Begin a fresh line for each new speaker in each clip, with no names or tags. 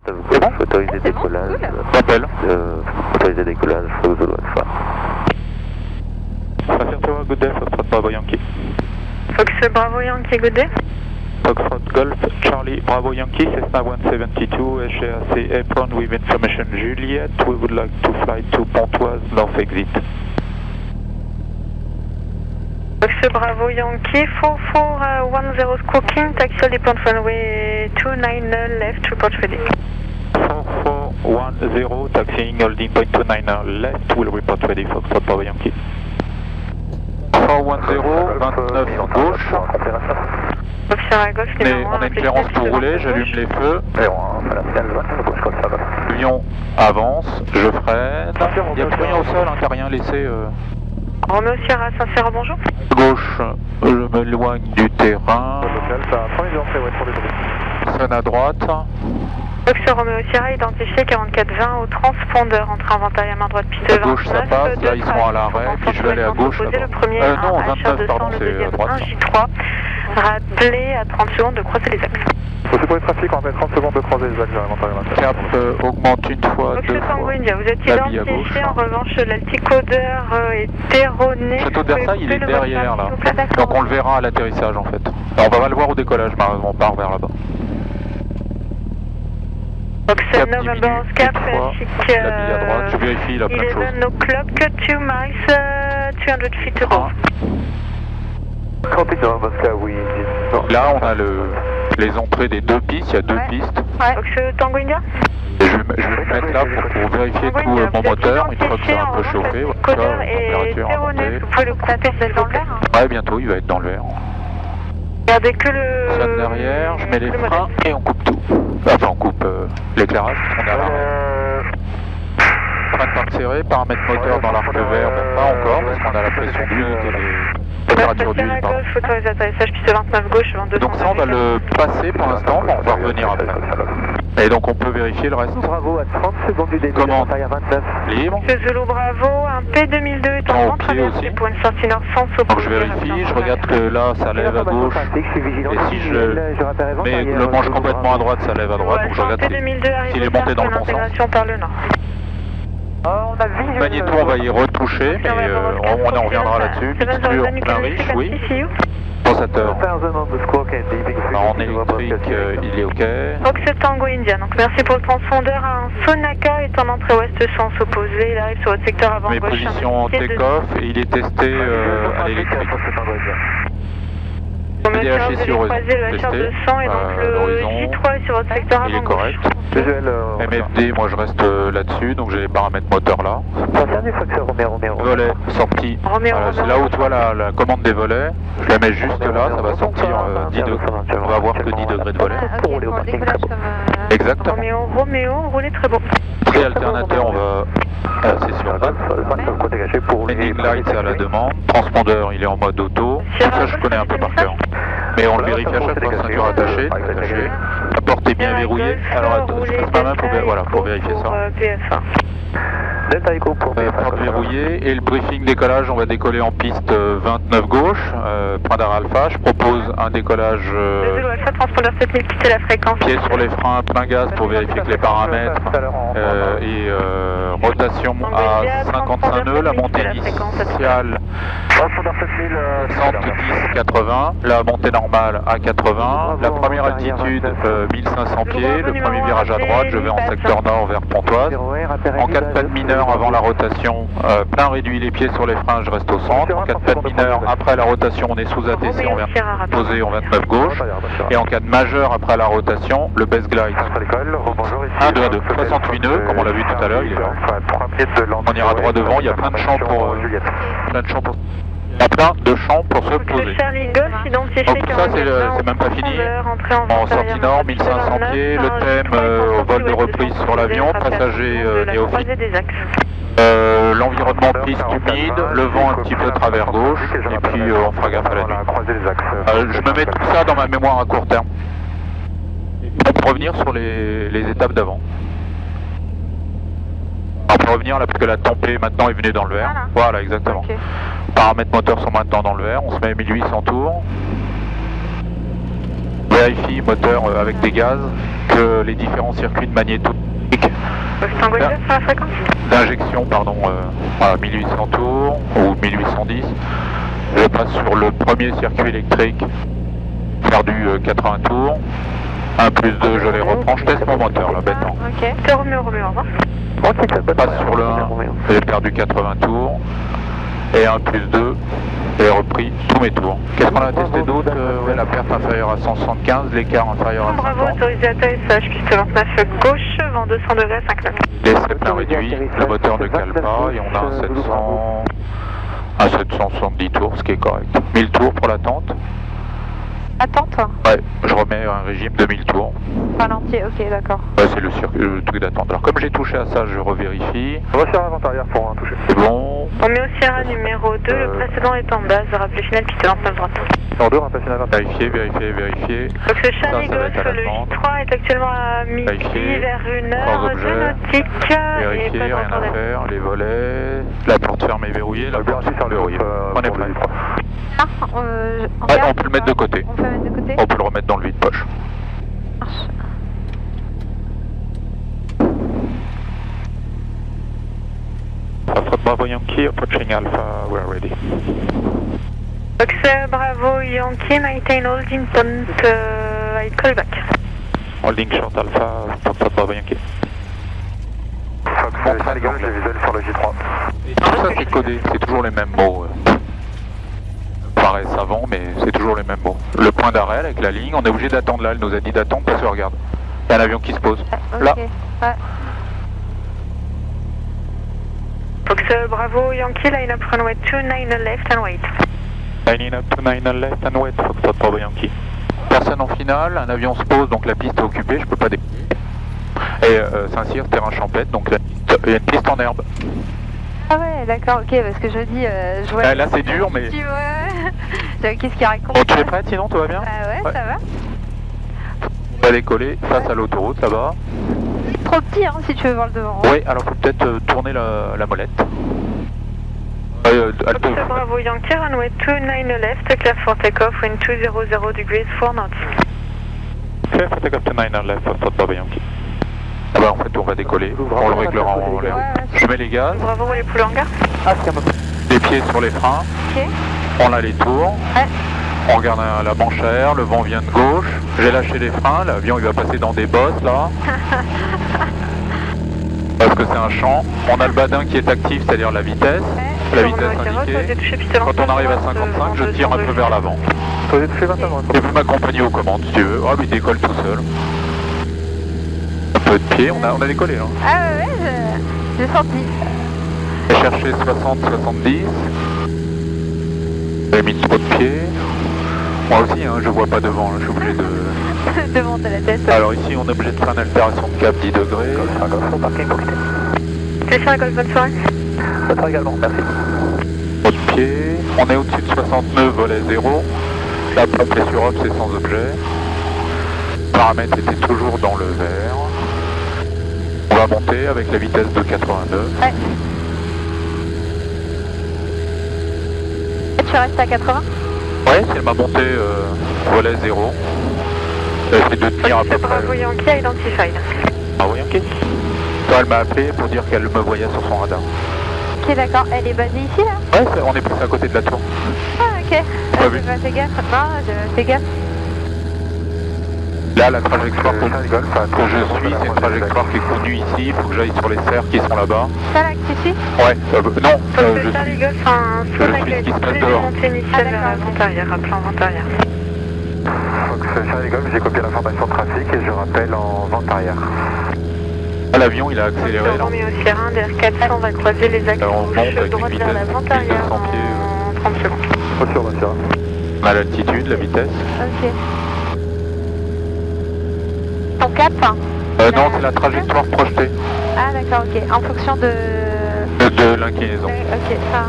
C'est bon?
Autoriser décollage.
J'appelle.
Autoriser décollage au Zulu Alpha.
Affirmative, good day, Foxtrot Bravo Yankee.
Fox Bravo Yankee, good day.
Foxtrot Golf, Charlie Bravo Yankee, Cessna 172, HRC apron with information Juliet. We would like to fly to Pontoise, north exit.
Fox Bravo Yankee, 4410 Squawking, taxi depend runway 29 left, report ready.
4410, taxiing holding point 29 left, will report ready, Foxtrot Bravo Yankee. 410, 29 gauche.
Officer à gauche, numéro 1.
On a une clearance pour rouler, j'allume les feux. L'avion avance, je freine. Il n'y a plus rien au sol, hein, t'as rien laissé.
Roméo Sierra Saint-Cyr, bonjour.
Gauche, je m'éloigne du terrain. Sonne à droite.
Fox Roméo Sierra, identifié 4420 au transpondeur, entrée inventaire à main droite, piste
À
29.
gauche ça passe, là ils sont à l'arrêt, puis je vais aller à gauche là-bas.
Le premier
non,
un
29, pardon,
le
c'est
deuxième
à droite.
un J3. Rappelez à 30 secondes de croiser les axes.
Aussi pour les trafics, on va mettre 30 secondes de croiser les axes inventaire.
Cap augmente une fois,
Fox
deux
Tango
fois.
India, vous êtes
L'habit à
identifié,
gauche.
en revanche l'alticodeur est erroné.
Château de Versailles, il est derrière là.
D'accord.
Donc on le verra à l'atterrissage en fait. On va le voir au décollage, mais on part vers là-bas.
Fox
Cap 10
November
minutes,
Cap,
une fois.
chic.
L'habit à droite, je vérifie, il a plein de
11
choses.
o'clock, 2 miles, 200 feet above.
Là on a les entrées des deux pistes, il y a deux pistes.
Ouais. Fox Tango India.
Et je vais me mettre là pour vérifier tout mon moteur, une fois que c'est un peu chauffé,
Le
voilà,
codeur est
température
erroné,
montée.
vous pouvez le couper, c'est dans le vert.
Ouais, bientôt il va être dans le vert.
Regardez que le...
Sonne derrière, je mets les
le modèle.
freins et on coupe tout. Enfin on coupe l'éclairage, parce qu'on est à l'arrêt. Frein de parc serré, paramètres moteur dans l'arc vert, même pas encore, parce qu'on a la pression d'huile et les températures d'huile,
à
pardon.
gauche, autorisé atterrissage, piste 29 gauche, 22.
Donc ça on va le passer pour l'instant, mais on va revenir après. Et donc on peut vérifier le reste.
Bravo à 30 secondes du début,
Commande.
inventaire 29.
Libre.
Monsieur Zulu Bravo, un P2002 est en vente,
pied aussi.
pour une sortie nord sans
Donc
s'opposer.
je vérifie, je regarde que là ça lève à gauche. Et si je mets le manche complètement à droite, ça lève à droite. Donc je regarde s'il est monté dans le bon sens.
Intégration par le nord.
Le magnéto on va y retoucher, mais on en reviendra là-dessus. Mixture plein riche, oui. Condensateur. En électrique, il est OK.
Fox Tango India, donc merci pour le transpondeur. Un Sonaka est en entrée ouest sans s'opposer. Il arrive sur votre secteur avant
Mes
gauche.
positions take-off et il est testé à l'électrique. DH est sur horizon,
le HR200 et donc le
l'horizon,
J3 est sur votre secteur avant
il est
gauche.
correct. MFD, moi je reste là-dessus, donc j'ai les paramètres moteurs là. Volet sorti. Voilà, c'est là où tu vois la commande des volets. Je la mets juste là, ça va sortir 10 degrés. On va avoir que 10 degrés de volet.
Ok, pour le décollage comme...
Exactement.
Roméo, roulez très bon.
Pré-alternateur, on va. C'est sur Landing light, c'est à la demande. Transpondeur, il est en mode auto. Tout ça, je connais un peu par cœur. Mais on le vérifie à chaque fois, ceinture attachée. La porte est bien verrouillée. Alors, je passe ma main pour vérifier ça. Porte verrouillée. Et le briefing décollage, on va décoller en piste 29 gauche. Radar Alpha, je propose un décollage.
Zulu Alpha, transpondeur 7000, quittez la fréquence.
Pied sur les freins, plein gaz pour vérifier que les paramètres et rotation à 55 nœuds, la montée initiale 70-80, la montée normale à 80, la première altitude 1500 pieds, le premier virage à droite, je vais en secteur nord vers Pontoise. En cas de panne mineure avant la rotation, plein réduit les pieds sur les freins, je reste au centre. En cas de panne mineure après la rotation, on est sous ATC, on vient poser en 29 gauche. Et en cas de majeur après la rotation, le base glide. 1, 2, 2, 68 nœuds, comme on l'a vu tout à l'heure, il est là. On ira droit devant, il y a plein de champs pour... Il y a plein de champs pour se poser.
Charlie Golf, identifié
Donc tout ça, c'est même pas fini. En sortie nord, 1500 pieds, le thème au vol de reprise sur l'avion, passager néophyte. L'environnement piste humide, le vent un petit peu travers gauche, et puis on fera gaffe à la nuit. Je me mets tout ça dans ma mémoire à court terme. Pour revenir sur les étapes d'avant. On peut revenir là parce que la tempée maintenant est venue dans le vert. Voilà, exactement.
Okay.
Paramètres moteurs sont maintenant dans le vert, on se met à 1800 tours. VL vérifie, moteur avec des gaz, que les différents circuits de magnéto
Tango Golf sur la fréquence.
d'injection, pardon, à 1800 tours ou 1810. Je passe sur le premier circuit électrique, faire du 80 tours. 1 plus 2, je les reprends, je teste mon moteur là, bêtement.
Ok, c'est Roméo, au revoir.
Je passe sur le 1, j'ai perdu 80 tours. Et 1 plus 2, j'ai repris tous mes tours. Qu'est-ce qu'on a testé d'autre? Ouais, la perte inférieure à 175, l'écart inférieur à 50.
Bravo, autorisé atterrissage, piste 29 gauche, vent 200 degrés, 5 km.
Les 7 n'a réduit, le moteur ne cale pas et on a un 770 tours, ce qui est correct. 1000 tours pour l'attente.
Attente?
Ouais, je remets un régime de 1000 tours.
Ralenti, ok, d'accord.
Ouais, c'est le truc d'attente. Alors comme j'ai touché à ça, je revérifie.
On va faire avant-arrière pour toucher.
C'est bon.
On met au Sierra numéro 2, le précédent est en base, rappelé final, piste 29 droite.
En 2, rappel final 29.
Vérifier.
Donc ce Charlie
Ça va
Golf,
être à
le
l'attente.
J3 est actuellement à midi
Vérifier.
vers 1
Sans
heure
objet.
de nautique.
Vérifier, rien à faire. Les volets, la porte fermée verrouillée, la porte verrouillée. On est prêt.
Ah,
Ouais, on peut le mettre de côté.
On peut le mettre de côté?
On peut le remettre dans le vide-poche.
Marche.
Foxtrot Bravo Yankee, approaching Alpha, we're ready.
Fox Bravo Yankee, maintain holding point, I call back.
Holding short Alpha, Foxtrot Bravo Yankee.
Fox Charlie Golf, j'ai visuel sur le J3.
Tout ça c'est codé, c'est toujours les mêmes mots. Pareil savant, mais c'est toujours les mêmes mots. Le point d'arrêt avec la ligne, on est obligé d'attendre là, elle nous a dit d'attendre parce que regarde. Il y a un avion qui se pose.
Ok,
Là.
ouais.
Fox Bravo Yankee, line up runway 29 left and wait.
Lining up to 9 left and wait, Foxtrot Bravo Yankee. Personne en finale, un avion se pose, donc la piste est occupée, je peux pas décoller. Et Saint-Cyr, terrain champêtre, donc il y a une piste en herbe.
Ah ouais, d'accord, ok, parce que je dis, je vois...
Là c'est dur, mais...
Tu vois, qu'est-ce qu'il raconte?
Bon, tu es prête sinon, tout va bien?
Ouais, ça va.
On va décoller face à l'autoroute là-bas.
Trop petit, hein, si tu veux voir le devant.
Oui, alors faut peut-être tourner la molette.
Fox Bravo Yankee, runway 29 left, clear for takeoff, wind 200 degrees 4 knots.
Clear for takeoff to 9 left, Foxtrot Bravo Yankee. Ah bah en fait on va décoller, on le réglera en l'air. Je mets les gaz,
Bravo, les poules en hangar.
les pieds sur les freins,
Ok.
on a les tours,
Ouais.
on regarde la manche à air, le vent vient de gauche, j'ai lâché les freins, l'avion il va passer dans des bosses là. Parce que c'est un champ, on a le badin qui est actif, c'est-à-dire la vitesse, la vitesse indiquée. Quand on arrive à 55, je tire un peu vers l'avant.
Vous avez touché 29
Et vous m'accompagnez aux commandes si tu veux. Oh, lui il décolle tout seul. Un peu de pied, on a décollé là.
Ah ouais, j'ai senti.
J'ai cherché 60-70. J'ai mis trop de pieds. Moi aussi, hein, je vois pas devant, je suis obligé de...
Devant de la tête.
Alors ici, on est obligé de faire une altération de cap 10 degrés.
Au parking, profitez.
C'est ça, Golf, bonne soirée.
Bonne soirée également, merci.
Trop de pieds. On est au-dessus de 69, volet 0. La pompe est sur off, c'est sans objet. Le paramètre était toujours dans le vert. On va monter avec la vitesse de 82.
Ouais. Tu restes à 80?
Ouais, c'est ma montée volet 0. Elle fait de tenir à peu
Fox
près.
Bravo Yankee, identified.
Ah oui, ok. Toi, elle m'a appelé pour dire qu'elle me voyait sur son radar.
Ok, d'accord. Elle est basée ici, là?
Ouais, on est plus à côté de la tour.
Ah, ok.
Pas vu.
J'ai pas fait gaffe. Non, j'ai fait gaffe.
Là, la trajectoire que je suis, c'est une trajectoire qui est connue ici. Il faut que j'aille sur les serres qui sont là-bas.
Ça, là, que tu suis?
Ouais, non, je
Fox Charlie
suis.
Golf, un
Je
saut
suis ce qui se passe
avec
dehors.
montée initiale avant-arrière, rappelant avant-arrière.
Fox Charlie Golf, j'ai copié l'information de trafic et je rappelle en vente arrière.
Ah, l'avion, il a accéléré là.
Roméo Sierra, DR400, on va croiser les axes
Alors, on monte avec
droite
une
vers
vitesse
l'avant-arrière
1200 pieds,
en 30 secondes.
Reçu, reçu.
On a l'altitude, la vitesse.
Ok. Ton cap?
Non, c'est la trajectoire projetée
Ah, d'accord, ok. En fonction de...
de l'inclinaison.
Ok, ça.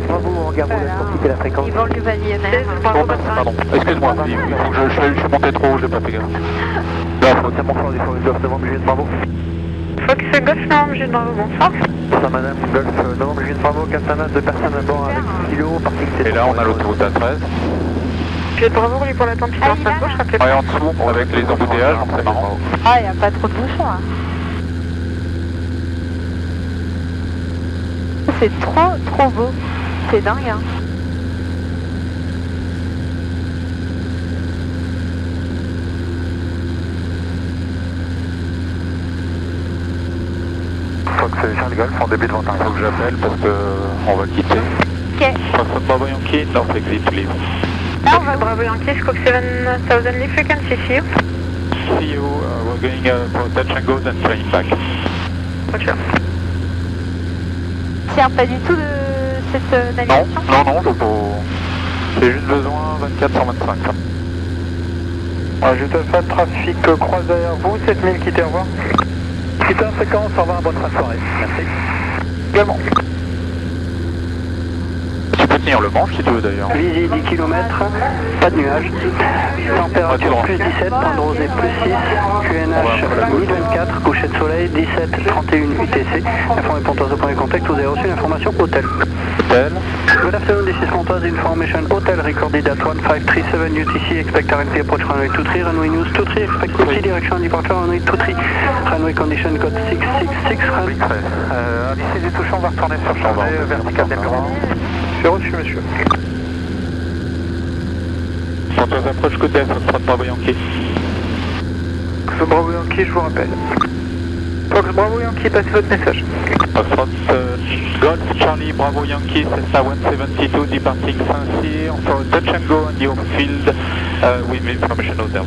Bravo, en garde
Voilà.
pour quitter la fréquence.
Ils vont lui pavillonnaire.
Oh, pardon, excuse-moi, il faut que je suis monté trop haut, j'ai pas fait gaffe. Là, faut
C'est mon frère du Fox Golf, novembre, Juliette, bravo.
Fox Golf, non, j'ai dans le bonsoir.
Bonsoir madame, Golf, novembre, Juliette, bravo, Captana, 2 personnes à bord avec kilo, parking
Et là, on a l'autoroute A13.
Pied de Bravo, roulez pour l'attente,
Ah, il a
gauche,
là.
rappelez.
Ouais, en dessous, avec les embouteillages, donc c'est marrant.
Ah, y a pas trop de bouchons là. C'est trop beau. C'est dingue, hein.
Fox Charlie Golf en début de vente
Faut
arrière.
que j'appelle parce que on va quitter.
Ok.
Foxtrot Bravo Yankee, North exit, leave.
Là, on va
Bravo Yankee, Squawk 7000 leaf, you can see you.
See you, we're going for touch and go, then flying back.
Roger.
sert pas du tout de cette
Non,
navigation.
non, j'ai juste besoin 24-125.
Je te fais trafic croise derrière vous, 7000 quittez, au revoir. Quitter en séquence, au revoir, bonne fin de soirée. Merci.
Également. Tu peux tenir le manche si tu veux d'ailleurs.
Visée 10 km, pas de nuages. Température plus 17, point de rosée plus 6. QNH midi 24, coucher de soleil 17 31 UTC. Informé Pontoise au premier contact, vous avez reçu l'information hôtel.
Hôtel.
Good afternoon, this is Pontoise information hotel recorded at 1537 UTC. Expect RNP approach runway 23, runway news 23. Expect QC direction departure runway 23. Runway condition code 666.
Oui, très. Lycée du Touchon, on va retourner sur Chambray, vertical des bureaux. J'ai reçu, monsieur.
Pontoise approche côté Foxtrot Bravo Yankee.
Fox Bravo Yankee, je vous rappelle. Fox Bravo Yankee, passez votre message.
Foxtrot Golf Charlie Bravo Yankee, Cessna 172 departing Saint-Cyr for touch and go on your field with information hotel.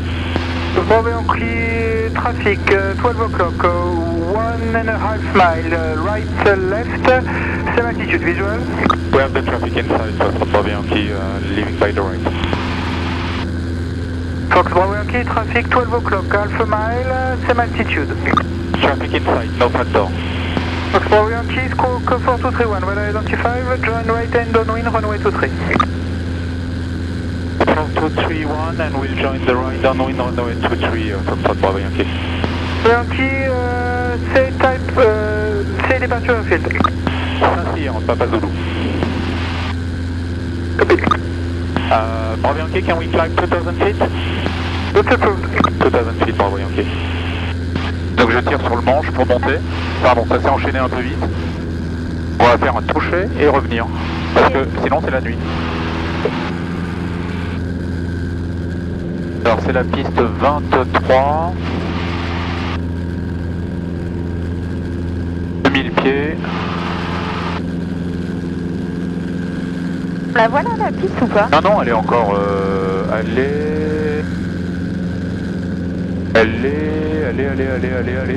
Bravo Yankee, trafic, 12 o'clock, 1.5 mile, right, left, same altitude, visual.
We have the traffic inside Foxtrot Bravo Yankee, leaving by the right.
Fox Bravo Yankee, traffic, 12 o'clock, half a mile, same altitude.
Traffic inside, no front door.
Fox Bravo Yankee, squawk 4231, well identified, join right end downwind, runway 23.
4231 and we'll join the right downwind runway 23 Foxtrot Bravo Yankee.
Yankee, say type, say departure field.
Saint-Cyr, Papa Zulu. Bravo Yankee, can we climb 2000 feet?
Not approved.
2000 feet, Bravo Yankee. Donc je tire sur le manche pour monter. Pardon, ça s'est enchaîné un peu vite. On va faire un toucher et revenir. Parce que sinon c'est la nuit. Alors c'est la piste 23. 2000 pieds.
La voilà la piste ou pas?
Non, non, elle est encore... Allez,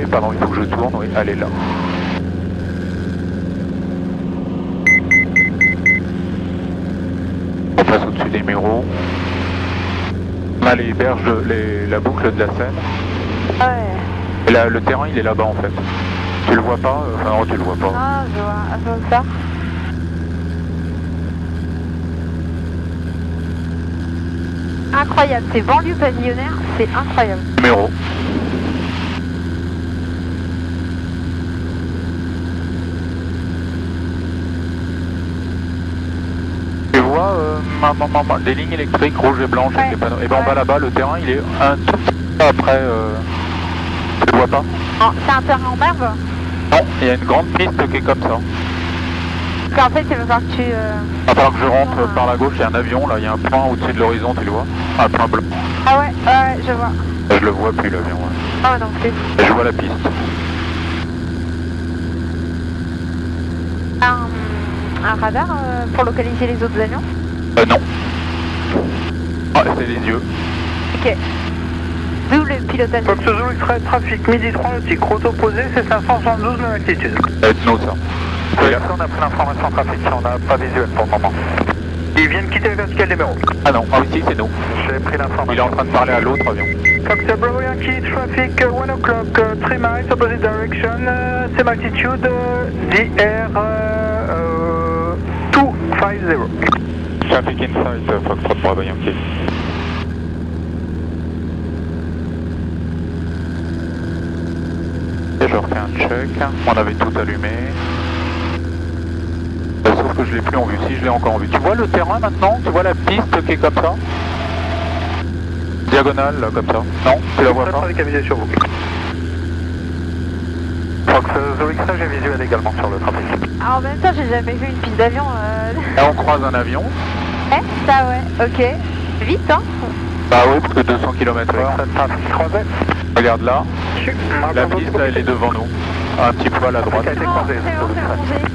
pardon, il faut que je tourne, oui, elle est là. On passe au-dessus des Mureaux. On a les berges, la boucle de la Seine.
Ouais.
Et là, le terrain, il est là-bas en fait. Tu le vois pas? Enfin non, tu le vois pas.
Ah, je vois ça. Incroyable, ces banlieues pavillonnaires, c'est incroyable.
Numéro. Tu vois des lignes électriques rouges et blanches avec
Ouais.
les panneaux. Et ben on
Ouais.
va là-bas, le terrain il est un tout petit peu après. Tu le vois pas?
Oh, c'est un terrain en herbe?
Non, il y a une grande piste qui est comme ça.
Parce qu'en fait, il va falloir que tu...
Il va falloir que je rentre par la gauche, il y a un avion là, il y a un point au-dessus de l'horizon, tu le vois? Un point bleu.
Ah ouais, je vois.
Je le vois plus l'avion. Ouais.
Oh non plus.
Et je vois la piste.
Un radar pour localiser les autres avions?
Non. Ah, c'est les yeux.
Ok. D'où le pilotage.
Fox Zulu X-Ray, trafic, midi 3 nautique, route opposée, c'est 572 même altitude.
Ça va être nous ça.
Oui, on a pris l'information trafic, on n'a pas visuel pour le moment. Ils viennent quitter le vertical des Mureaux.
Ah non, ah ici c'est nous.
J'ai pris l'information.
Il est en train de parler à l'autre avion.
Fox Bravo Yankee, traffic, 1 o'clock, 3 miles, opposite direction, same altitude, DR 250.
Traffic inside, Foxtrot Bravo Yankee. Et je refais un check. On avait tout allumé. Sauf que je l'ai plus en vue. Si, je l'ai encore en vue. Tu vois le terrain maintenant? Tu vois la piste qui est comme ça? Diagonale, là, comme ça. Non, tu la vois pas.
Avec avisé sur vous. Fox Zulu X-ray, j'ai visuel également sur le trafic.
Ah, en même temps, j'ai jamais vu une piste d'avion.
Là, on croise un avion.
Ça, ouais, ok. Vite, hein.
Bah oui, parce que 200 km/h. Regarde là. La piste, là, elle est devant nous. Un petit poil à droite.
C'est bon,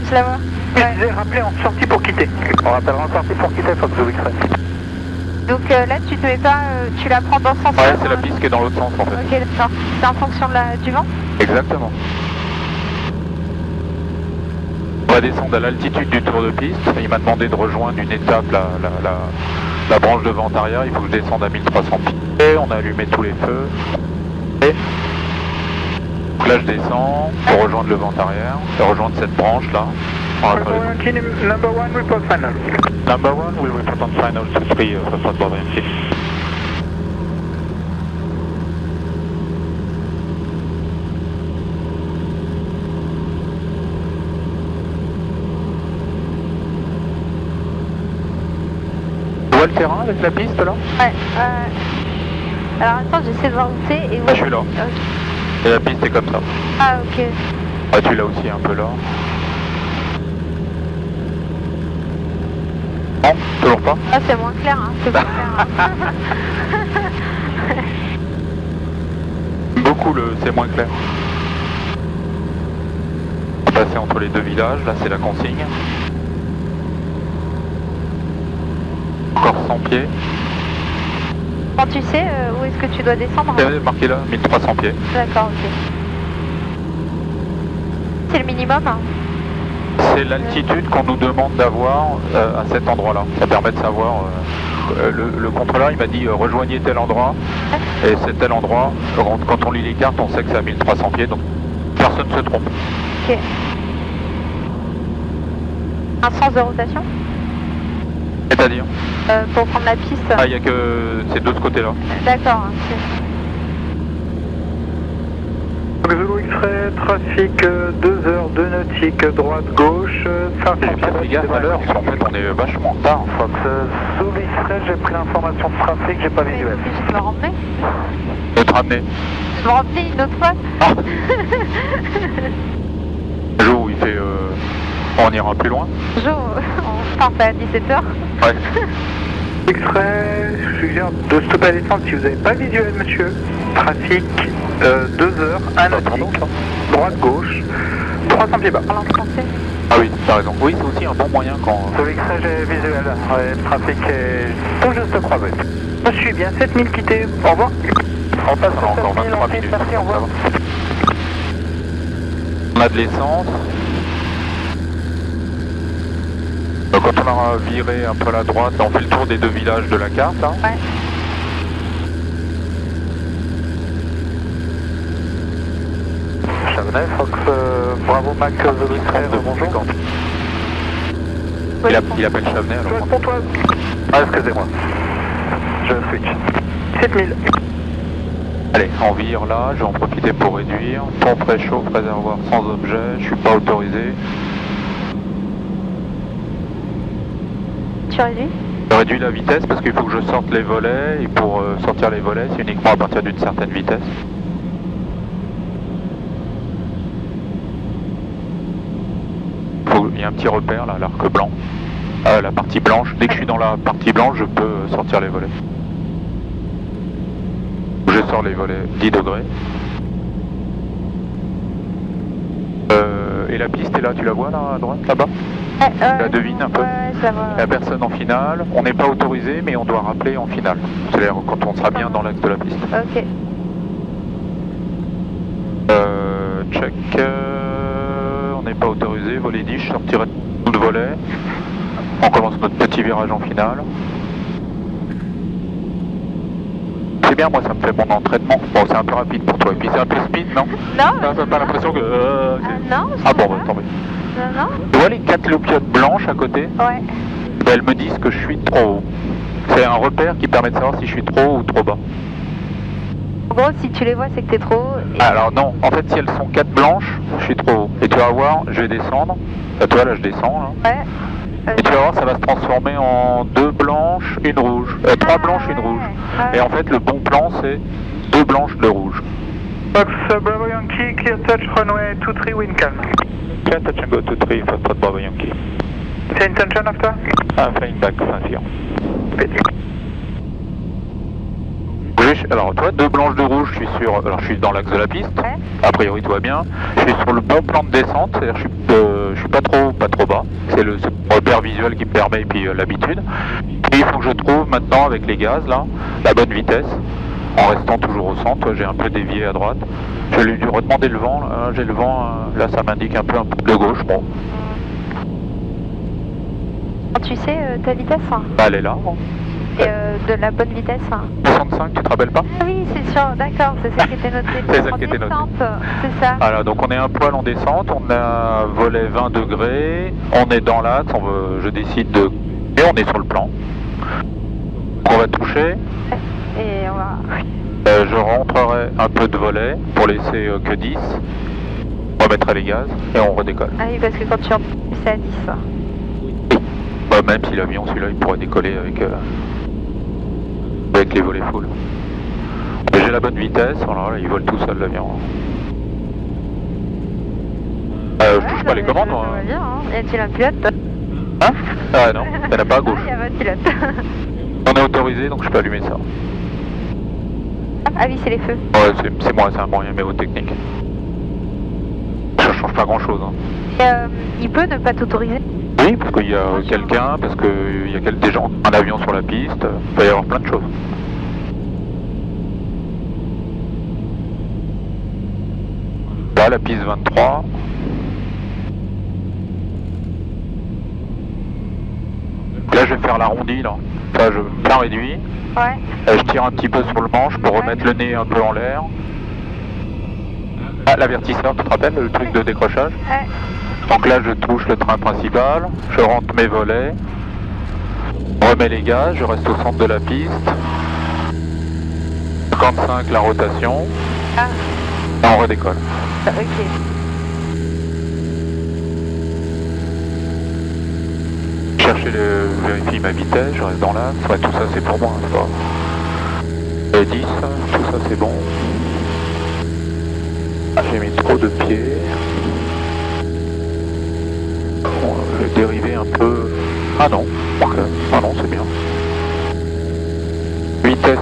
je la vois. Ouais.
Rappelez en sortie pour quitter. On rappellera en sortie pour quitter, Fox Zulu X-ray.
Donc là, tu te mets pas, tu la prends dans ce sens-là.
Ouais, c'est la piste qui est dans l'autre sens, en fait.
Ok, d'accord. C'est en fonction du vent.
Exactement. On va descendre à l'altitude du tour de piste. Il m'a demandé de rejoindre une étape, la branche de vent arrière. Il faut que je descende à 1300 pieds. On a allumé tous les feux. Et donc là, je descends pour rejoindre le vent arrière et rejoindre cette branche là.
Number one, report final.
Number one, we'll report on final to 3, report Bravo Yankee. Tu vois le terrain avec la piste là?
Ouais. Alors attends, j'essaie de voir où c'est et où.
Je suis là.
Ok.
Et la piste est comme ça.
Ah, ok.
Ah, tu l'as aussi un peu là. Non, toujours pas.
Ah, c'est moins clair, hein. C'est moins clair. Hein.
Beaucoup c'est moins clair. On va passer entre les deux villages, là c'est la consigne. Encore 100 pieds.
Quand tu sais où est-ce que tu dois descendre?
C'est marqué là, 1300 pieds.
D'accord, ok. C'est le minimum, hein.
C'est l'altitude qu'on nous demande d'avoir à cet endroit-là. Ça permet de savoir. Le contrôleur il m'a dit rejoignez tel endroit. Et c'est tel endroit. Quand on lit les cartes, on sait que c'est à 1300 pieds. Donc personne ne se trompe.
Ok. Un sens de rotation?
C'est-à-dire
pour prendre la piste.
Ah, il n'y a que. C'est de ce côté-là.
D'accord. Ok.
Zulu X-ray, trafic 2 heures de nautique, droite-gauche, 500
J'ai bien fait gaffe à l'heure, parce qu'en fait on est vachement en retard.
Fox Zulu X-ray, j'ai pris l'information de trafic, j'ai pas visuel.
Je vais me ramener.
De te ramener.
Je vais me ramener une autre fois.
Ah. Le jour où il fait. On ira plus loin.
Jo, on part à 17h.
Ouais.
X-ray, je suggère de stopper à la descente si vous n'avez pas visuel, monsieur. Trafic 2 heures, 1 nautique, droite-gauche, 300 pieds bas.
Parle en français.
Ah oui, t'as raison. Oui, c'est aussi un bon moyen quand.
Zulu X-ray, j'ai visuel. Ouais, le trafic est tout juste croisé. Je suis bien, 7000 quittés. Au revoir.
On passe encore 23 minutes.
Merci, au revoir.
On a de l'essence. Quand on aura viré un peu à la droite, là, on fait le tour des deux villages de la carte. Là.
Ouais.
Chamonix, Fox, Bravo Mac, Zulu X-ray, bonjour.
Il appelle Chamonix alors.
Pour toi. Ah, excusez-moi. Je switch. 7000.
Allez, on vire là, je vais en profiter pour réduire. Pompe réchauffe, réservoir sans objet, je suis pas autorisé.
Tu réduis?
Je réduis la vitesse parce qu'il faut que je sorte les volets et pour sortir les volets, c'est uniquement à partir d'une certaine vitesse. Il y a un petit repère là, l'arc blanc. La partie blanche, dès que je suis dans la partie blanche, je peux sortir les volets. Je sors les volets 10 degrés. Et la piste est là, tu la vois là à droite, là-bas? La devine un peu.
Ouais, ça va.
La personne en finale, on n'est pas autorisé, mais on doit rappeler en finale. C'est-à-dire quand on sera bien dans l'axe de la piste.
Ok.
Check. On n'est pas autorisé, volet 10, je sortirai tout de volet. On commence notre petit virage en finale. C'est bien, moi ça me fait mon entraînement. Bon, c'est un peu rapide pour toi. Et puis c'est un peu speed, non?
Non.
T'as pas l'impression que.
Non.
Ah bon, bah, tant mieux.
Non.
Tu vois les 4 loupiottes blanches à côté?
Ouais.
Ben, elles me disent que je suis trop haut. C'est un repère qui permet de savoir si je suis trop haut ou trop bas.
En gros, si tu les vois, c'est que t'es trop haut. Et...
Alors non, en fait si elles sont 4 blanches, je suis trop haut. Et tu vas voir, je vais descendre. Tu vois là je descends là.
Ouais.
Et tu vas voir, ça va se transformer en 2 blanches, une rouge. 3 blanches, une rouge. Et en fait, le bon plan, c'est 2 blanches, 2 rouges.
Fox Bravo Yankee, clear touch runway 23, wind calm.
Clear touch and go to 3, Foxtrot Bravo Yankee.
C'est intention after?
Flying back, Saint-Cyr. Alors toi, 2 blanches, 2 rouges, je suis sur. Alors je suis dans l'axe de la piste.
Ouais.
A priori tout va bien. Je suis sur le bon plan de descente, c'est-à-dire je suis pas trop bas. C'est le repère visuel qui me permet et puis l'habitude. Et il faut que je trouve maintenant avec les gaz là la bonne vitesse. En restant toujours au centre, j'ai un peu dévié à droite. Je lui ai redemandé le vent, là, j'ai le vent, là ça m'indique un peu de gauche, bon.
Tu sais ta vitesse hein?
Elle est là.
Et de la bonne vitesse hein?
65, tu te rappelles pas?
Ah oui, c'est sûr, d'accord, c'est ça qui était noté.
C'est ça qui était noté.
C'est ça.
Voilà, donc on est un poil en descente, on a volet 20 degrés, on est dans l'axe, je décide de... Et on est sur le plan. On va toucher.
Et on va...
Je rentrerai un peu de volet pour laisser que 10. On remettrai les gaz et on redécolle.
Ah oui, parce que quand tu rentres, c'est à 10.
Même si l'avion, celui-là, il pourrait décoller avec les volets full. Mais j'ai la bonne vitesse, voilà, là, il vole tout seul l'avion. Je touche pas les commandes, moi.
Ça va bien, hein. Y a-t-il un pilote?
Hein? Ah non, il n'y en a pas à gauche.
Il y a pas de pilote.
On est autorisé, donc je peux allumer ça.
Ah oui, c'est les feux.
Ouais, c'est moi, c'est un moyen mémo technique. Ça change pas grand-chose. Hein.
Et, il peut ne pas t'autoriser?
Oui, parce qu'il y a quelqu'un, parce qu'il y a des gens, un avion sur la piste, il peut y avoir plein de choses. Là, la piste 23. Là, je vais faire l'arrondi, là. Enfin, plein réduit.
Ouais.
Je tire un petit peu sur le manche pour remettre le nez un peu en l'air. Ah, l'avertisseur, tu te rappelles, le truc de décrochage?
Ouais.
Donc là, je touche le train principal, je rentre mes volets, remets les gaz, je reste au centre de la piste. 55 la rotation,
Ah.
et on redécolle.
Ok.
Vérifie ma vitesse, je reste dans l'axe. Ouais, tout ça c'est pour moi, c'est pas... Et 10, tout ça c'est bon. Ah, j'ai mis trop de pieds. Bon, je vais dériver un peu... Ah non, ok. Ah non, c'est bien. Vitesse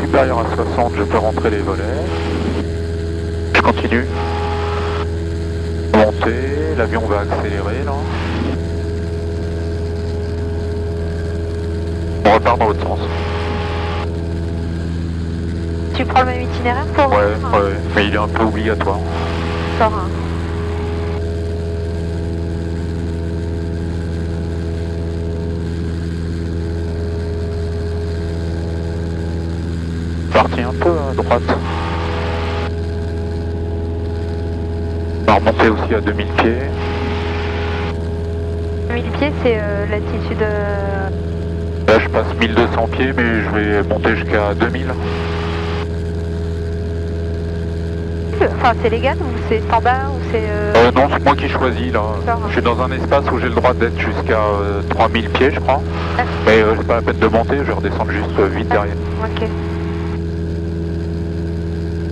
supérieure à 60, je peux rentrer les volets. Je continue. Monter, l'avion va accélérer là. On repart dans l'autre sens.
Tu prends le même itinéraire pour...
Ouais, mais il est un peu obligatoire.
D'accord. Hein.
Parti un peu à droite. On va remonter aussi à 2000 pieds.
1000 pieds, c'est l'altitude...
Là je passe 1200 pieds, mais je vais monter jusqu'à 2000.
Enfin, c'est légal ou c'est standard ou c'est...
Non, c'est moi qui choisis là. Je suis dans un espace où j'ai le droit d'être jusqu'à 3000 pieds, je crois. Mais c'est pas la peine de monter, je vais redescendre juste vite derrière.
Ok.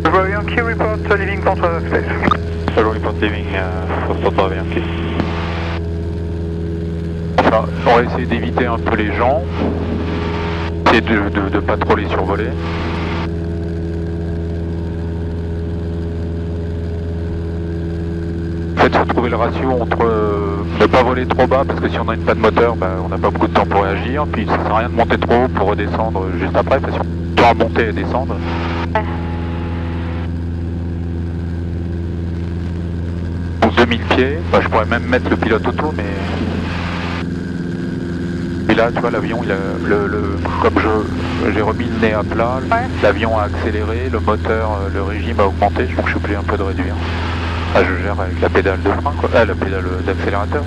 Bravo Yankee, report leaving control space.
Hello, report leaving Foxtrot Bravo Yankee. Enfin, on va essayer d'éviter un peu les gens. Essayer de pas trop les survoler. En fait, il faut trouver le ratio entre ne pas voler trop bas, parce que si on a une panne moteur, bah, on n'a pas beaucoup de temps pour réagir. Puis ça sert à rien de monter trop haut pour redescendre juste après, parce qu'on doit monter et descendre.
Ouais.
Donc 2000 pieds, bah, je pourrais même mettre le pilote auto, mais... Et là, tu vois, l'avion, il a comme j'ai remis le nez à plat,
Ouais.
l'avion a accéléré, le moteur, le régime a augmenté, donc je suis obligé un peu de réduire. Ah, je gère avec la pédale de frein, quoi. La pédale d'accélérateur.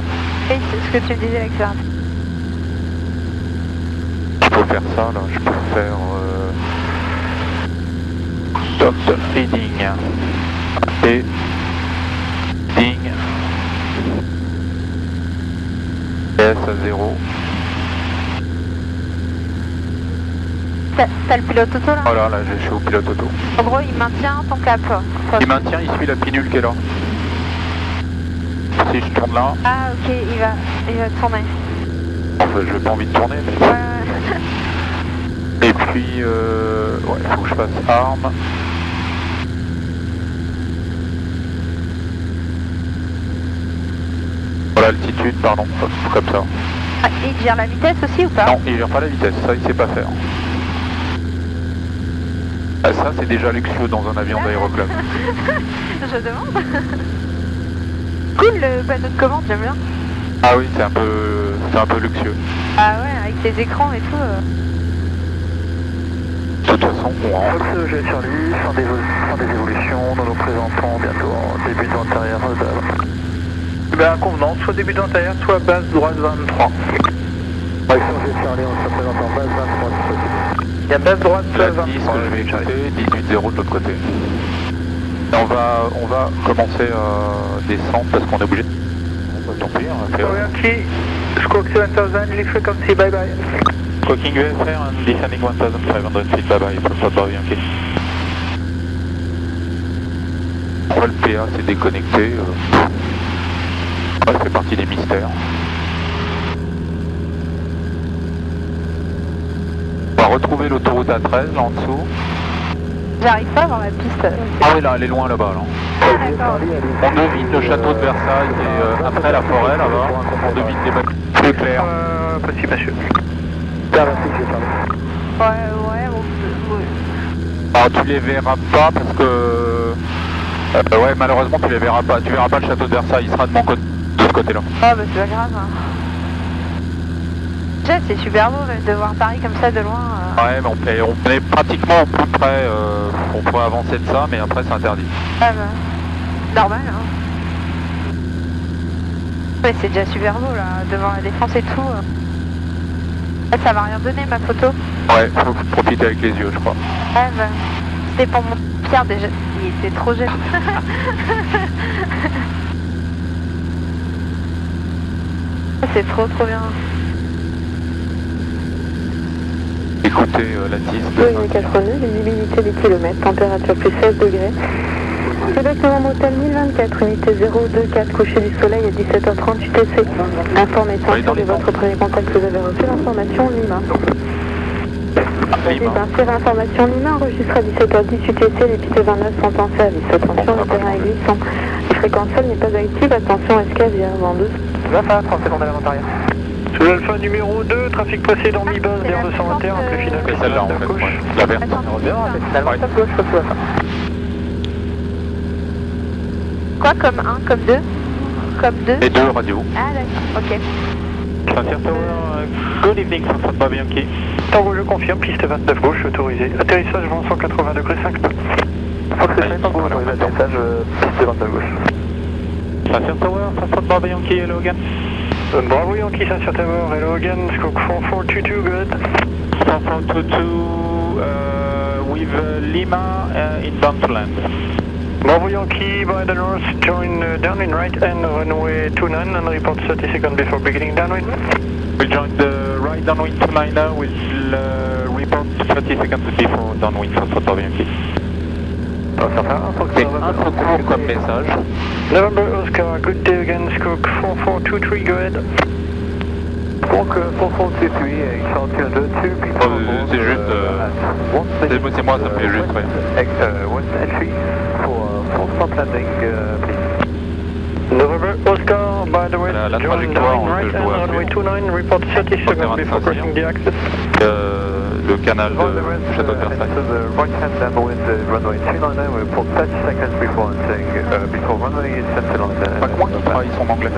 Et c'est ce que tu disais avec ça.
Je peux faire ça, là, je peux faire... Stop, reading. Et... Ding. vitesse à 0.
T'as le pilote auto là?
Voilà, là je suis au pilote auto.
En gros, il maintient ton cap.
Il maintient, il suit la pinule qui est là. Si je tourne là,
Ah ok, il va tourner.
enfin je n'ai pas envie de tourner, mais...
Ouais.
Et puis, ouais, il faut que je fasse arme. Voilà, altitude, pardon, hop, comme ça.
Ah, il gère la vitesse aussi ou pas?
Non, il gère pas la vitesse, ça il sait pas faire. Ah, ça c'est déjà luxueux dans un avion d'aéroclub.
Je demande. Cool le panneau de commande, j'aime bien.
Ah oui, c'est un peu luxueux.
Ah ouais, avec les écrans et tout.
De toute façon, on rentre.
Fox, j'ai sur lui, sans des évolutions, nous nous présentons bientôt en début d'antérieur d'avant.
Eh bien, convenance, soit début d'antérieur, soit base droite 23.
Direction G Charlie, on se présente en base 23 si possible.
Il y a base droite
La
23.
10 que je vais écouter, 18-0 de l'autre côté. Et on va commencer à descendre parce qu'on est obligé. Tant pis, on va faire.
Yankee, Squawk 7000, lead frequency, bye bye.
Squawking VFR and descending 1500 feet, bye bye, for Papa Yankee. Pourquoi le PA s'est déconnecté ouais, c'est partie des mystères. On va retrouver l'autoroute A13 là en dessous.
J'arrive pas à voir la piste.
Ah oui, là, elle est loin là-bas. Là.
Ah, d'accord.
On devine le château de Versailles et après la forêt là-bas, on devine les bâtiments plus clairs.
Possible, monsieur.
Ouais, ouais.
Alors tu les verras pas parce que... ouais, malheureusement tu les verras pas. Tu verras pas le château de Versailles, il sera de mon côté, de ce côté-là.
Ah bah c'est pas grave. Hein. Déjà c'est super beau même de voir Paris comme ça de loin.
Ouais, mais on est pratiquement au plus près. On pourrait avancer de ça, mais après c'est interdit.
Ah bah, normal hein. Ouais, c'est déjà super beau là, devant la défense et tout. Ah, ça va rien donner ma photo.
Ouais, faut profiter avec les yeux, je crois.
Ah bah, c'était pour mon Pierre déjà, il était trop jeune. C'est trop bien.
Écoutez la 10.
Oui, 82, visibilité des kilomètres, température plus 16 degrés. Québec Novembre Hôtel 1024, unité 024, coucher du soleil à 17h30 UTC. Informé centre de votre premier contact, vous avez reçu l'information Lima.
Lima.
Partir information Lima, enregistre à 17h10 UTC, les pistes 29 sont en service. Attention, le terrain est glissant. Le fréquentiel n'est pas active, attention escalier avant 2.
Va faire 30 secondes à l'avant-arrière.
Sous l'alpha numéro 2, trafic précédent mi-base vers 221, le final
C'est celle-là en fait,
gauche.
ouais. La verte.
Finalement,
Ouais.
top gauche, faut tout à faire.
Quoi, comme 1, comme 2? Comme 2?
Et deux radios.
Ah d'accord, ok.
Sincère Tower, good evening, François Papa Yankee.
Tango, je confirme, piste 29 gauche, autorisé. Atterrissage vent 180 degrés 5 nœuds.
Fox, c'est Tango, autorisé atterrissage, piste 29 gauche.
Sincère Tower, François Papa Yankee, hello again.
Bravo Yankee, Sincère Tower, hello again, Squawk 4422, go ahead.
4422 with Lima inbound to land.
Bravo Yankee, by the north, join downwind right and runway 29 and report 30 seconds before beginning downwind.
We'll join the right downwind 29 with report 30 seconds before downwind for Papa Yankee. C'est un peu court comme message.
November Oscar, good day again, Squawk 4423, go ahead.
Squawk 4423, Exchange 2,
C'est juste... c'est moi, ça me fait juste rire.
West entry for full stop landing, please.
November Oscar, by the way,
La
join
trajectoire
downwind right
que je
and
dois
runway
suivre.
29, report 30 seconds before crossing the axis.
Le canal de Château de Versailles.
The right hand downwind runway 299, we report 30 seconds before entering, before runway is set to land.
Pas que moi qui travaille son anglais.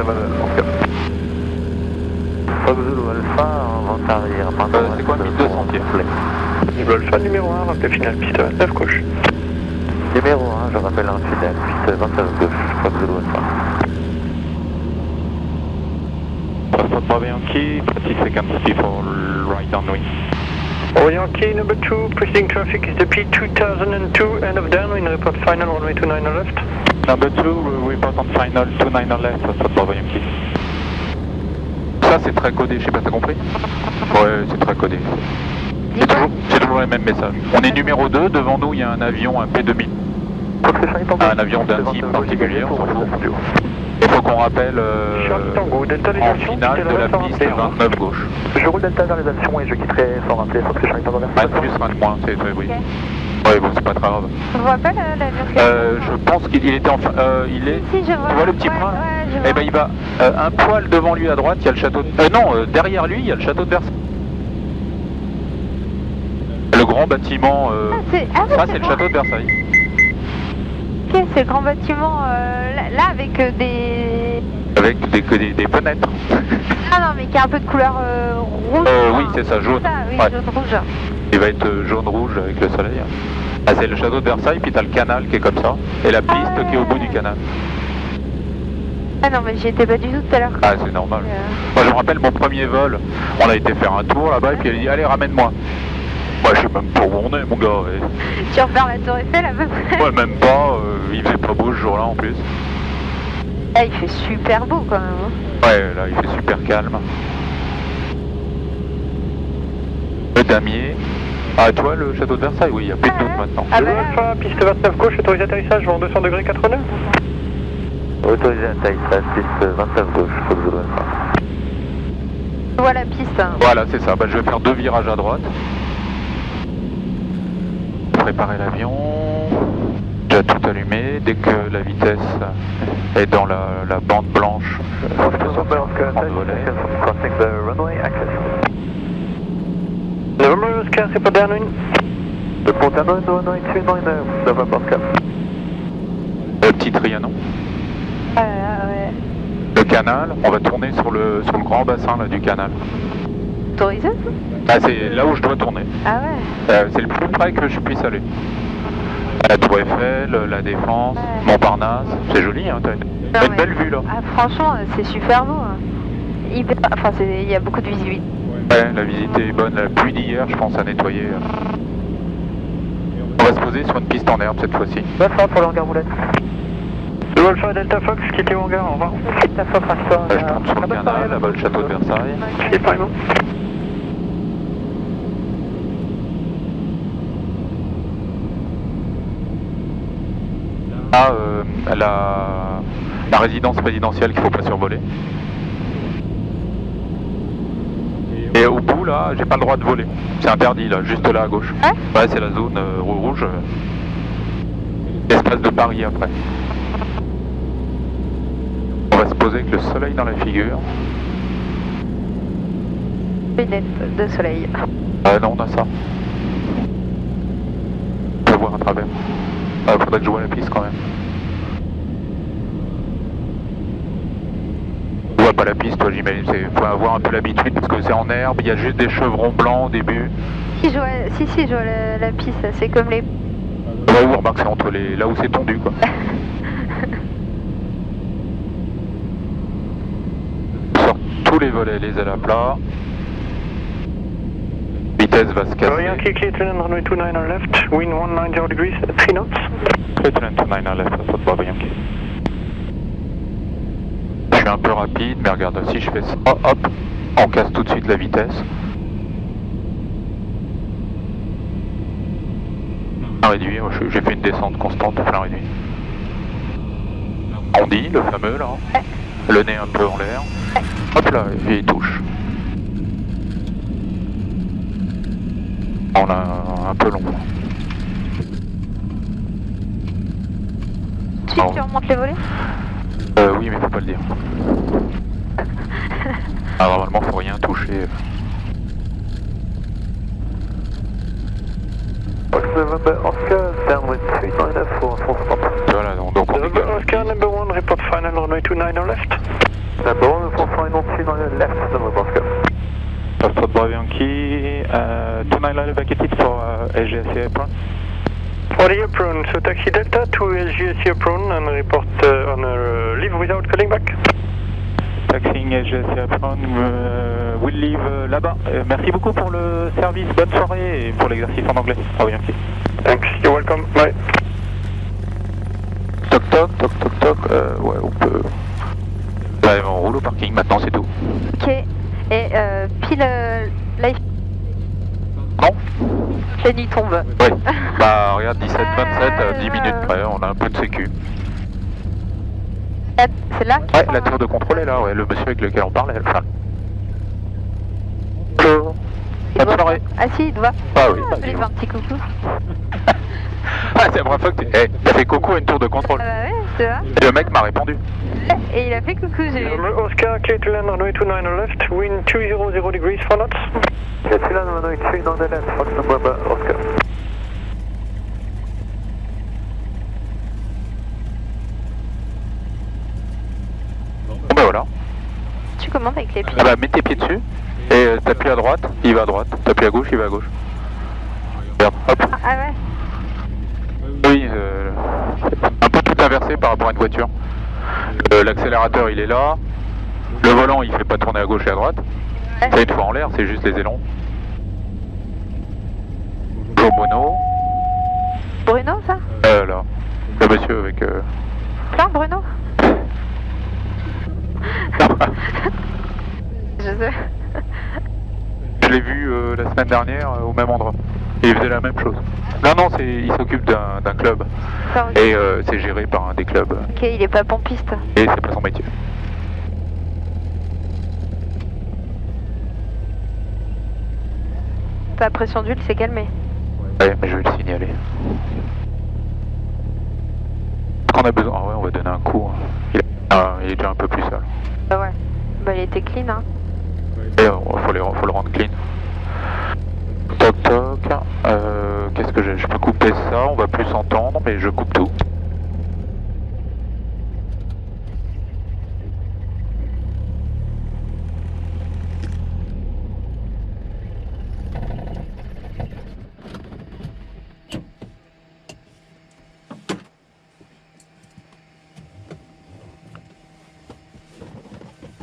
Fox Zulu Alpha, vente arrière.
C'est quoi 1200 pieds?
Niveau Alpha numéro 1, rappel final, piste 29 gauche.
Numéro 1, je rappelle un fidèle, piste 29 gauche, Fox Zulu Alpha.
Papa Yankee, 30 seconds before right downwind.
Oh Yankee number 2, preceding traffic is the P2002, end of downwind, report final runway 29 on left.
Number 2, report on final 29 on left, Papa Yankee. ça c'est très codé, je sais pas, t'as compris? Ouais, c'est très codé. C'est toujours les mêmes messages. On est numéro 2, devant nous il y a un avion, un P2000. Un avion d'un type particulier, on s'en fout. Il faut qu'on rappelle en finale de la piste 29 gauche.
Je roule Delta vers les actions et je quitterai sans rappeler, faut que je change d'envers.
Un de plus, un de moins, c'est oui. Ouais, bon, c'est pas très grave.
On voit pas l'avion.
Je pense qu'il était en il est.
Si, je vois.
Tu vois le petit point là? Eh ben il va un poil devant lui à droite, il y a le château de... non, derrière lui, il y a le château de Versailles. Le grand bâtiment... ça, c'est le château de Versailles.
Ok, c'est le grand bâtiment, là avec des...
Avec des fenêtres.
Ah non, mais qui a un peu de couleur rouge.
Oui, c'est ça, jaune.
Ça, oui,
ouais.
jaune-rouge.
Il va être jaune-rouge avec le soleil. Ah, c'est le château de Versailles, puis t'as le canal qui est comme ça, et la piste qui est au bout du canal.
Ah non, mais j'y étais pas du tout tout à l'heure.
Ah, c'est normal. Moi, je me rappelle mon premier vol, on a été faire un tour là-bas, et puis elle a dit, allez, ramène-moi. Moi, je sais même pas où on est, mon gars.
Tu repères la tour Eiffel à peu près?
Ouais, même pas, il faisait pas beau ce jour-là en plus.
Ah, il fait super beau quand même.
Ouais, là, il fait super calme. Le damier. Ah, tu vois le château de Versailles? Oui, il n'y a plus de doute maintenant.
Ah bah
Alpha, piste 29 gauche, autorisé atterrissage, vent 200 degrés 4 nœuds. Autorisé atterrissage, piste 29 gauche, faut que je dois faire.
je vois la piste.
Voilà, c'est ça. Bah, je vais faire 2 virages à droite. Préparer l'avion. Déjà tout allumé. Dès que la vitesse est dans la bande blanche, je peux sortir en volet.
November Oscar, c'est pas downwind. Le pont à 9, 292, November Oscar.
Le petit Trianon.
Ah là là, ouais.
Le canal, on va tourner sur le grand bassin là, du canal.
Autorisé?
Ah, c'est là où je dois tourner.
Ah ouais.
C'est le plus près que je puisse aller. La Tour Eiffel, la Défense,
Ouais.
Montparnasse, c'est joli, hein, t'as une belle vue là.
Ah, franchement, c'est super beau. Hein. Enfin, il y a beaucoup de visibilité.
Ouais, la visite est bonne, la pluie d'hier, je pense, à nettoyer. On va se poser sur une piste en herbe cette fois-ci.
Alpha pour le hangar roulette. Le Alpha Delta Fox, quittez au hangar, au revoir. Delta Fox, Alpha.
Je tourne sur le canal, là-bas le château de Versailles.
C'est pas non.
Là, la résidence présidentielle qu'il ne faut pas survoler. Et au bout là, j'ai pas le droit de voler. C'est interdit là, juste là à gauche. Ouais, c'est la zone rouge. Espace de Paris après. On va se poser avec le soleil dans la figure.
Lunettes de soleil.
Non, on a ça. On peut voir à travers. Faudrait que je vois la piste quand même. Je vois pas la piste, toi, j'imagine. Faut avoir un peu l'habitude parce que c'est en herbe, il y a juste des chevrons blancs au début.
Si, je vois la piste, c'est comme les...
Ouais, vous remarquez, c'est entre les... là où c'est tondu, quoi. Sort tous les volets, les ailes à plat. Vitesse va se casser.
Yankee clear to land, runway 29 on left, wind 190 degrees, 3 knots.
Clear to land 29 on left, ça saute Bravo Yankee. Je suis un peu rapide, mais regarde, si je fais ça, hop, on casse tout de suite la vitesse. Plein réduit, j'ai fait une descente constante, plein réduit. On dit, le fameux là, le nez un peu en l'air, hop là, et il touche. On a un peu long.
Tu remontes les volets?
Oui, mais faut pas le dire. Ah, normalement, faut rien toucher.
Oscar, downwind 399 for full stop.
Voilà, donc on dégage.
Oscar number 1, report final, runway 29 on left. Number 1, for final 29 left, number Oscar.
Foxtrot Bravo Yankee, 29 vacated for SGSC apron.
For the apron, so taxi Delta to SGSC apron and report on leave without calling back.
Taxiing SGSC apron, will leave là-bas. Merci beaucoup pour le service, bonne soirée et pour l'exercice en anglais. Bravo Yankee.
Thanks, you're welcome, bye.
Toc toc, toc toc toc, ouais on peut... Là on roule au parking maintenant, c'est tout.
Ok. Et pile là,
Non.
la nuit tombe.
Oui. Bah regarde, 17-27, 10 minutes près, on a un peu de sécu.
C'est là
Ouais, la tour de contrôle est là, ouais, le monsieur avec lequel on parlait. Enfin. Bonjour. Bonne soirée.
Ah si, il doit.
Ah oui.
Je lui fais un petit coucou.
Ah, c'est la première fois que tu... Eh, t'as fait coucou à une tour de contrôle.
Ah bah ouais, c'est vrai.
Et le mec m'a répondu.
Et il a fait coucou, j'ai vu.
Oscar, clear to land runway 29 left, wind 200 degrees 4 knots. Clear to land runway 29 left, Fox November, Oscar.
Bon bah voilà.
Tu commandes avec les pieds.
Ah bah mets tes pieds dessus et t'appuies à droite, il va à droite. T'appuies à gauche, il va à gauche. Regarde, hop.
Ah ouais.
Oui, un peu tout inversé par rapport à une voiture. L'accélérateur il est là. Le volant il fait pas tourner à gauche et à droite. C'est une fois en l'air, c'est juste les ailerons. Bonjour Bruno.
Bruno, ça?
Là. Le monsieur avec...
Plein, Bruno? Je sais.
Je l'ai vu la semaine dernière au même endroit. Et il faisait la même chose. Non, il s'occupe d'un club. Et c'est géré par un des clubs.
Ok, il est pas pompiste.
Et c'est pas son métier.
Ta pression d'huile s'est calmée.
Ouais, mais je vais le signaler. Est-ce qu'on a besoin... Ah ouais, on va donner un coup. Il est déjà un peu plus sale.
Bah ouais. Bah il était clean, hein.
Et faut le rendre clean. Toc toc. Qu'est-ce que j'ai? Je peux couper ça, on va plus s'entendre, mais je coupe tout.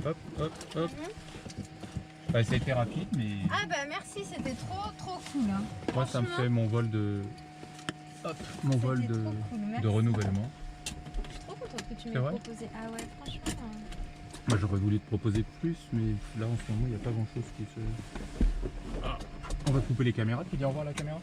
Hop, hop, hop. Bah, ça a été rapide, mais
Ah bah merci, c'était trop cool. Hein.
moi ça me fait mon vol de... Hop, mon vol
C'était trop cool, merci.
de renouvellement.
Je suis trop contente que tu
C'est
m'aies
vrai
proposé. Ah ouais, franchement.
Moi j'aurais voulu te proposer plus, mais là en ce moment il n'y a pas grand chose qui se... Ah. On va couper les caméras, tu dis au revoir à la caméra.